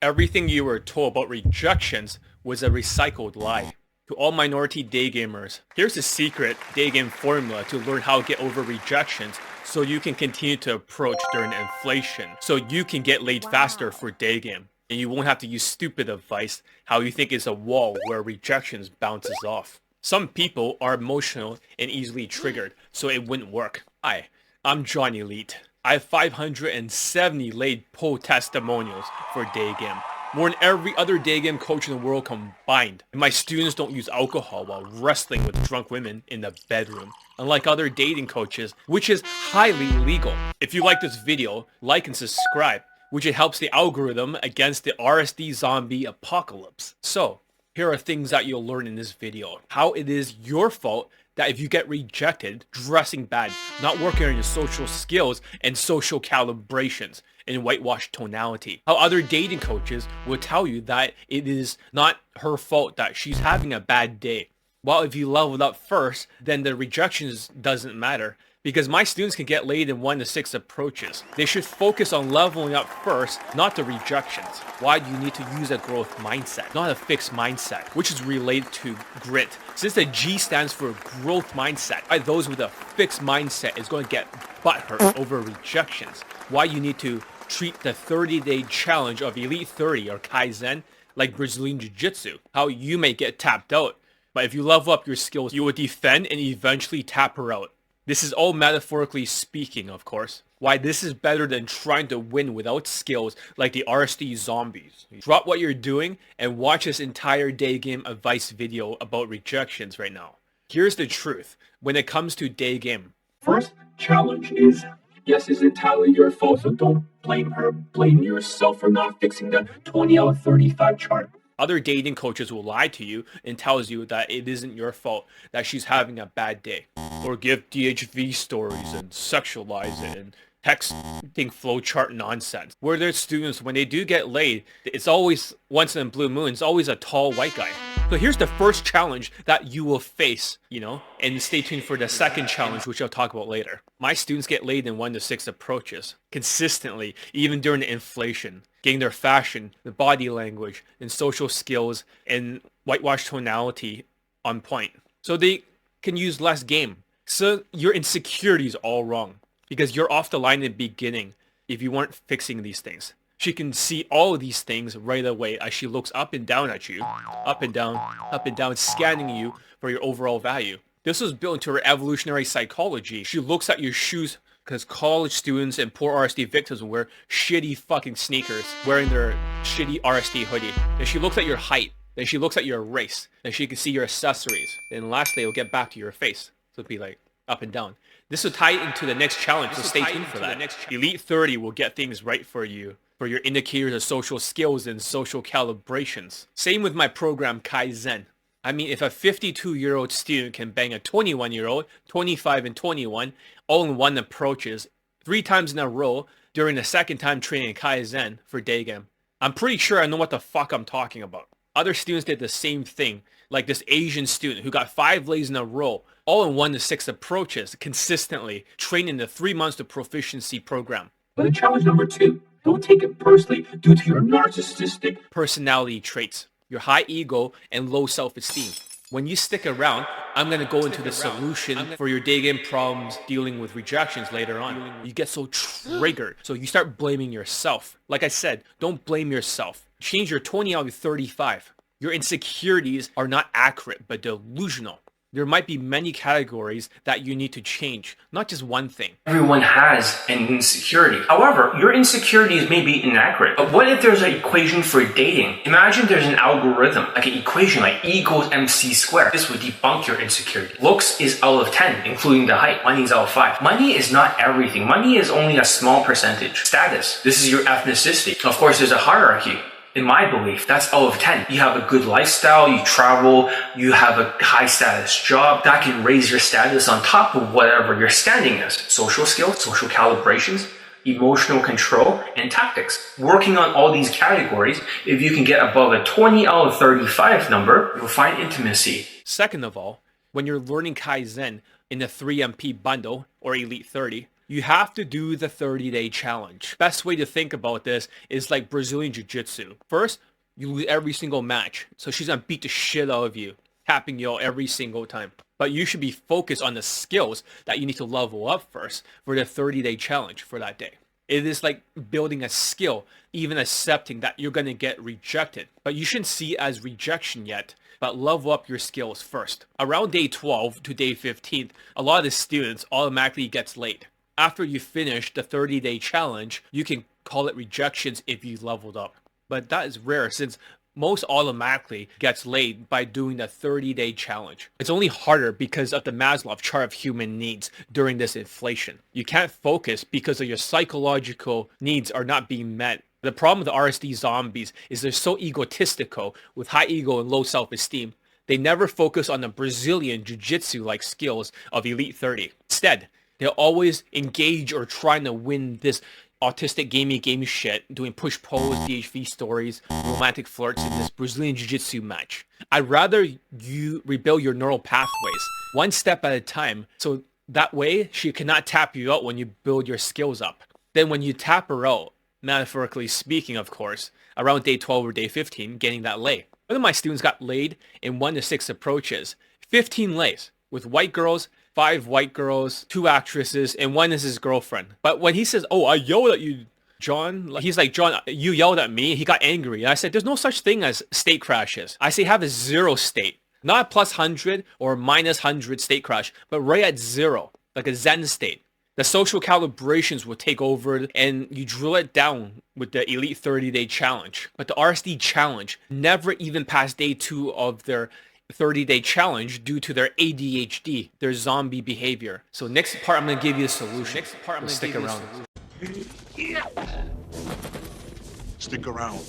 Everything you were told about rejections was a recycled lie. To all minority day gamers, here's the secret day game formula to learn how to get over rejections so you can continue to approach during inflation, so you can get laid faster for day game. And you won't have to use stupid advice how you think it's a wall where rejections bounces off. Some people are emotional and easily triggered, so it wouldn't work. Hi, I'm John Elite. I have 570 laid pull testimonials for Daygame, more than every other Daygame coach in the world combined. And my students don't use alcohol while wrestling with drunk women in the bedroom, unlike other dating coaches, which is highly illegal. If you like this video, like and subscribe, which it helps the algorithm against the RSD zombie apocalypse. So, here are things that you'll learn in this video. How it is your fault that if you get rejected, dressing bad, not working on your social skills and social calibrations, and whitewash tonality. How other dating coaches will tell you that it is not her fault that she's having a bad day. While if you leveled up first, then the rejections doesn't matter. Because my students can get laid in 1 to 6 approaches. They should focus on leveling up first, not the rejections. Why do you need to use a growth mindset, not a fixed mindset, which is related to grit. Since the G stands for growth mindset, why those with a fixed mindset is going to get butthurt over rejections. Why you need to treat the 30-day challenge of Elite 30 or Kaizen like Brazilian Jiu-Jitsu. How you may get tapped out, but if you level up your skills, you will defend and eventually tap her out. This is all metaphorically speaking, of course. Why this is better than trying to win without skills like the RSD zombies. Drop what you're doing and watch this entire day game advice video about rejections right now. Here's the truth when it comes to day game. First challenge is, yes, is entirely your fault, so don't blame her. Blame yourself for not fixing the 20 out of 35 chart. Other dating coaches will lie to you and tells you that it isn't your fault that she's having a bad day. Or give DHV stories and sexualize it and texting flowchart nonsense. Where their students, when they do get laid, it's always, once in a blue moon, it's always a tall white guy. So here's the first challenge that you will face, and stay tuned for the second challenge, which I'll talk about later. My students get laid in 1 to 6 approaches, consistently, even during the inflation, getting their fashion, the body language, and social skills, and whitewash tonality on point. So they can use less game. So your insecurity is all wrong, because you're off the line in the beginning if you weren't fixing these things. She can see all of these things right away as she looks up and down at you, up and down, scanning you for your overall value. This was built into her evolutionary psychology. She looks at your shoes because college students and poor RSD victims wear shitty fucking sneakers, wearing their shitty RSD hoodie. Then she looks at your height. Then she looks at your race. Then she can see your accessories. Then lastly, it'll get back to your face. So it'll be like up and down. This will tie into the next challenge, so stay tuned for that. Elite 30 will get things right for you, for your indicators of social skills and social calibrations. Same with my program Kaizen. I mean, if a 52-year-old student can bang a 21-year-old, 25 and 21, all in 1 approaches, 3 times in a row during the second time training Kaizen for Daygame, I'm pretty sure I know what the fuck I'm talking about. Other students did the same thing, like this Asian student who got 5 lays in a row, all in 1 to 6 approaches, consistently, trained in the 3 months to proficiency program. But challenge number 2, don't take it personally due to your narcissistic personality traits, your high ego and low self-esteem. When you stick around, I'm going to go into the solution for your day game problems dealing with rejections later on. You get so triggered, so you start blaming yourself. Like I said, don't blame yourself. Change your 20 out of 35. Your insecurities are not accurate, but delusional. There might be many categories that you need to change, not just one thing. Everyone has an insecurity. However, your insecurities may be inaccurate. But what if there's an equation for dating? Imagine there's an algorithm, like an equation like E equals MC squared. This would debunk your insecurity. Looks is out of 10, including the height. Money is out of 5. Money is not everything. Money is only a small percentage. Status. This is your ethnicity. Of course, there's a hierarchy. In my belief, that's out of 10. You have a good lifestyle, you travel, you have a high status job that can raise your status on top of whatever your standing is. Social skills, social calibrations, emotional control, and tactics. Working on all these categories, if you can get above a 20 out of 35 number, you'll find intimacy. Second of all, when you're learning Kaizen in the 3MP bundle or Elite 30, You have to do the 30-day challenge. Best way to think about this is like Brazilian Jiu-Jitsu. First, you lose every single match. So she's gonna beat the shit out of you, tapping you out every single time. But you should be focused on the skills that you need to level up first for the 30-day challenge for that day. It is like building a skill, even accepting that you're gonna get rejected. But you shouldn't see it as rejection yet, but level up your skills first. Around day 12 to day 15, a lot of the students automatically gets laid. After you finish the 30-day challenge, you can call it rejections if you leveled up. But that is rare since most automatically gets laid by doing the 30-day challenge. It's only harder because of the Maslow chart of human needs during this inflation. You can't focus because of your psychological needs are not being met. The problem with the RSD zombies is they're so egotistical with high ego and low self-esteem. They never focus on the Brazilian jiu-jitsu-like skills of Elite 30. Instead, they're always engaged or trying to win this autistic gamey shit, doing push-pulls, DHV stories, romantic flirts in this Brazilian jiu-jitsu match. I'd rather you rebuild your neural pathways one step at a time, so that way she cannot tap you out when you build your skills up. Then when you tap her out, metaphorically speaking of course, around day 12 or day 15, getting that lay. One of my students got laid in 1 to 6 approaches, 15 lays, with white girls, 5 white girls, 2 actresses, and 1 is his girlfriend. But when he says, oh, I yelled at you, John, he's like, John, you yelled at me. He got angry. And I said, there's no such thing as state crashes. I say have a 0 state, not a plus 100 or minus 100 state crash, but right at 0, like a Zen state. The social calibrations will take over and you drill it down with the Elite 30-day challenge. But the RSD challenge never even passed day 2 of their 30-day challenge due to their ADHD, their zombie behavior. So next part, I'm going to give you a solution. Stick around. Stick around.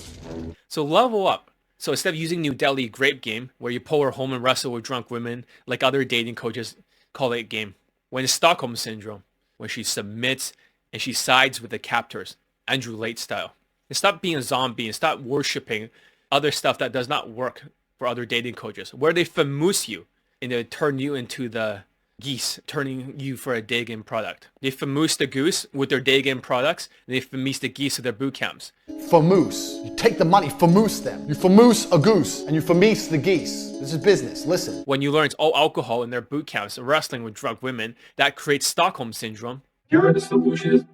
So level up. So instead of using New Delhi Grape Game, where you pull her home and wrestle with drunk women, like other dating coaches call it game. When it's Stockholm Syndrome, when she submits and she sides with the captors, Andrew Late style. And stop being a zombie and stop worshipping other stuff that does not work for other dating coaches, where they famous you and they turn you into the geese, turning you for a Daygame product. They famous the goose with their Daygame products, and they famous the geese with their boot camps. Famous. You take the money, famous them. You famous a goose, and you famous the geese. This is business, listen. When you learn it's all alcohol in their boot camps, wrestling with drunk women, that creates Stockholm Syndrome. Here are the solutions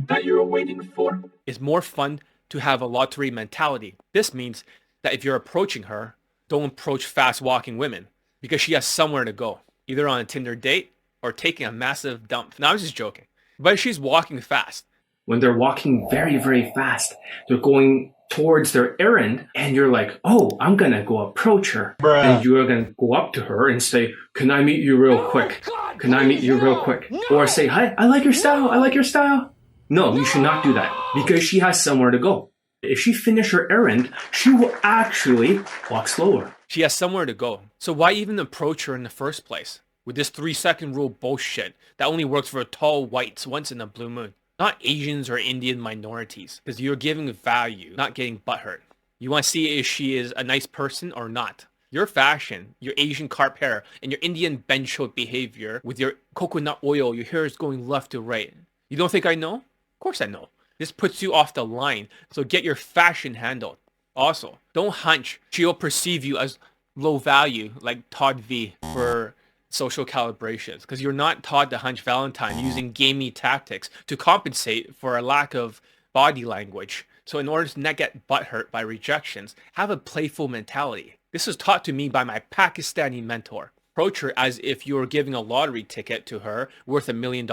that you're waiting for. It's more fun to have a lottery mentality. This means that if you're approaching her, don't approach fast-walking women because she has somewhere to go, either on a Tinder date or taking a massive dump. Now, I'm just joking. But if she's walking fast, when they're walking very, very fast, they're going towards their errand, and you're like, oh, I'm gonna go approach her. Bruh. And you're gonna go up to her and say, can I meet you real quick? Can I meet you real quick? Or say, hi, I like your style, I like your style. No, you should not do that because she has somewhere to go. If she finishes her errand, she will actually walk slower. she has somewhere to go. So why even approach her in the first place? With this 3-second rule bullshit that only works for tall whites once in a blue moon. Not Asians or Indian minorities. Because you're giving value, not getting butthurt. You want to see if she is a nice person or not. Your fashion, your Asian carp hair, and your Indian bench choke behavior with your coconut oil, your hair is going left to right. You don't think I know? Of course I know. This puts you off the line, so get your fashion handled. Also, don't hunch. She'll perceive you as low value, like Todd V for social calibrations, because you're not taught to hunch Valentine using gamey tactics to compensate for a lack of body language. So in order to not get butthurt by rejections, have a playful mentality. This was taught to me by my Pakistani mentor. Approach her as if you were giving a lottery ticket to her worth $1 million,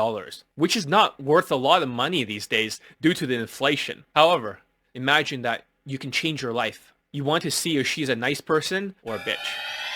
which is not worth a lot of money these days due to the inflation. However, imagine that you can change your life. You want to see if she's a nice person or a bitch.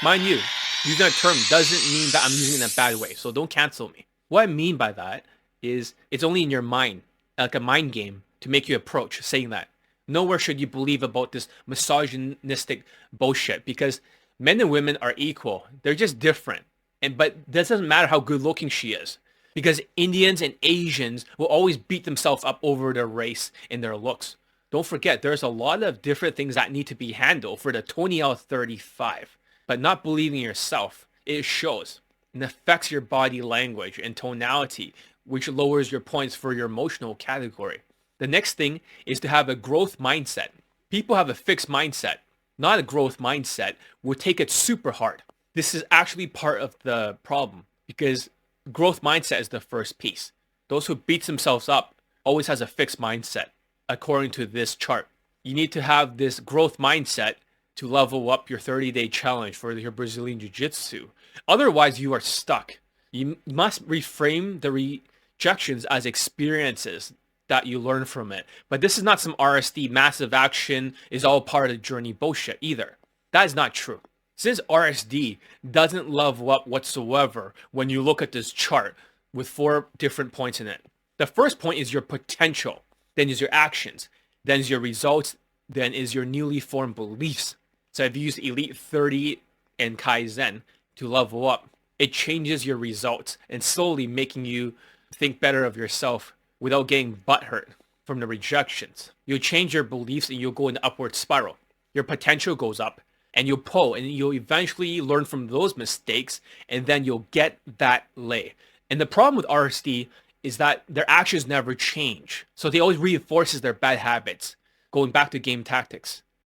Mind you, using that term doesn't mean that I'm using it in a bad way, so don't cancel me. What I mean by that is it's only in your mind, like a mind game, to make you approach saying that. Nowhere should you believe about this misogynistic bullshit, because men and women are equal. They're just different. But that doesn't matter how good looking she is, because Indians and Asians will always beat themselves up over their race and their looks. Don't forget, there's a lot of different things that need to be handled for the 20 out of 35. But not believing in yourself, it shows. It affects your body language and tonality which lowers your points for your emotional category. The next thing is to have a growth mindset. People have a fixed mindset, not a growth mindset, will take it super hard. This is actually part of the problem because growth mindset is the first piece. Those who beat themselves up always has a fixed mindset, according to this chart. You need to have this growth mindset to level up your 30-day challenge for your Brazilian Jiu-Jitsu. Otherwise, you are stuck. You must reframe the rejections as experiences that you learn from it. But this is not some RSD massive action is all part of the journey bullshit either. That is not true. Since RSD doesn't level up whatsoever when you look at this chart with 4 different points in it. The first point is your potential, then is your actions, then is your results, then is your newly formed beliefs. So if you use Elite 30 and Kaizen to level up, it changes your results and slowly making you think better of yourself without getting butthurt from the rejections. You'll change your beliefs and you'll go in the upward spiral. Your potential goes up and you'll pull and you'll eventually learn from those mistakes and then you'll get that lay. And the problem with RSD is that their actions never change. So they always reinforces their bad habits, going back to game tactics.